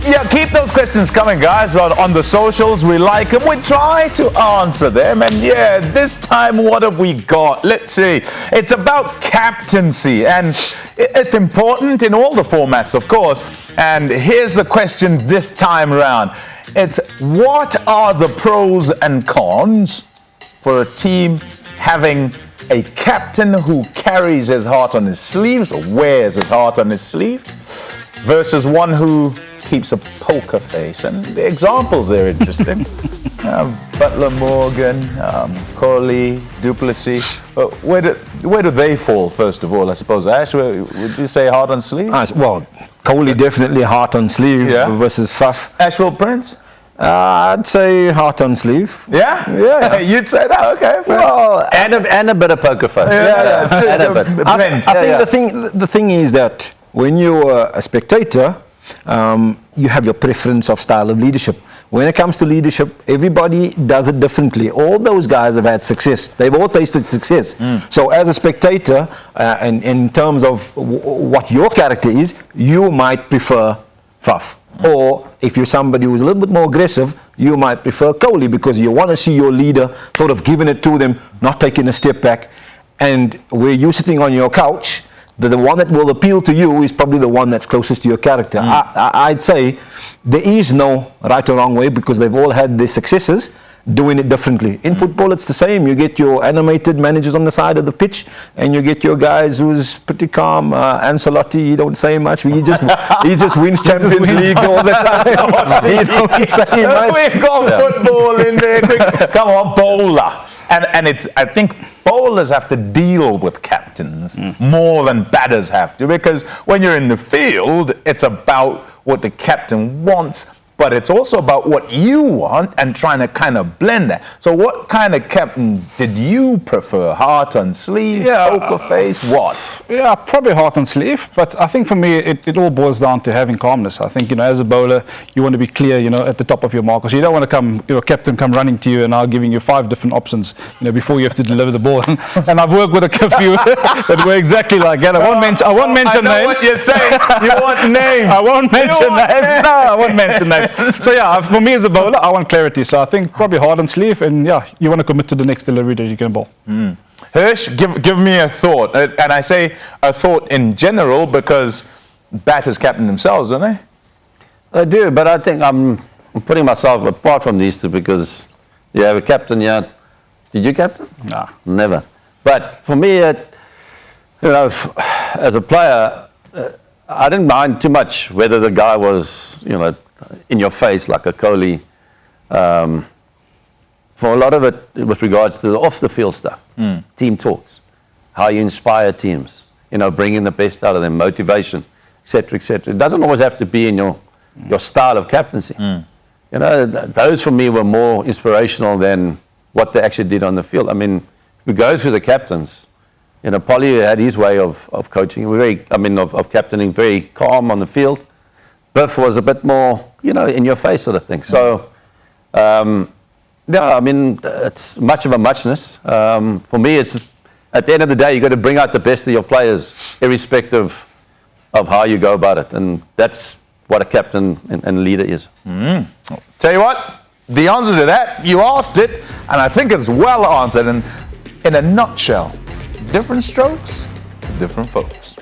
Yeah, keep those questions coming, guys, on the socials. We like them. We try to answer them. And yeah, this time, what have we got? Let's see. It's about captaincy. And it's important in all the formats, of course. And here's the question this time around. It's what are the pros and cons for a team having a captain who carries his heart on his sleeves or wears his heart on his sleeve versus one who keeps a poker face? And the examples are interesting. Butler, Morgan, Coley, Duplessis. Where do they fall, first of all, I suppose? Ashwell, would you say heart on sleeve? Well, Coley definitely heart on sleeve versus Faf. Ashwell, Prince? I'd say heart on sleeve. Yeah? Yeah. You'd say that? Okay. Well, and a bit of poker face. And a bit. I think the thing is that when you're a spectator, you have your preference of style of leadership. When it comes to leadership, everybody does it differently. All those guys have had success. They've all tasted success. So as a spectator, and in terms of what your character is, you might prefer Faf. Or if you're somebody who's a little bit more aggressive, you might prefer Coley because you want to see your leader sort of giving it to them, not taking a step back. And where you're sitting on your couch, the one that will appeal to you is probably the one that's closest to your character. I'd say there is no right or wrong way because they've all had their successes doing it differently. In football, it's the same. You get your animated managers on the side of the pitch, and you get your guys who's pretty calm. Ancelotti, he don't say much. He just wins Champions League all the time. He don't say much. We've got football in there. Come on, bowler. And it's, I think bowlers have to deal with captains more than batters have to, because when you're in the field, it's about what the captain wants, but it's also about what you want and trying to kind of blend that. So what kind of captain did you prefer? Heart on sleeve, poker face, what? Yeah, probably heart on sleeve, but I think for me it all boils down to having calmness. I think, as a bowler, you want to be clear, at the top of your markers. You don't want to come, captain come running to you and now giving you 5 different options, before you have to deliver the ball. And I've worked with a few that were exactly like that. I won't mention names. I know what you're saying. You want names. I won't mention names. No, I won't mention names. So yeah, for me as a bowler, I want clarity. So I think probably heart on sleeve, and you want to commit to the next delivery that you can bowl. Hirsch, give me a thought. And I say a thought in general because batters captain themselves, don't they? I do, but I think I'm putting myself apart from these two because you have a captain here. Did you captain? Nah. Never. But for me, as a player, I didn't mind too much whether the guy was, in your face like a Coley. For a lot of it, with regards to the off-the-field stuff, team talks, how you inspire teams, bringing the best out of them, motivation, etc., etc. It doesn't always have to be in your style of captaincy. Those for me were more inspirational than what they actually did on the field. I mean, we go through the captains. Polly had his way of coaching, of captaining, very calm on the field. Biff was a bit more, in your face sort of thing. So, it's much of a muchness. For me, it's at the end of the day, you've got to bring out the best of your players, irrespective of how you go about it. And that's what a captain and leader is. Tell you what, the answer to that, you asked it, and I think it's well answered. And in a nutshell, different strokes, different folks.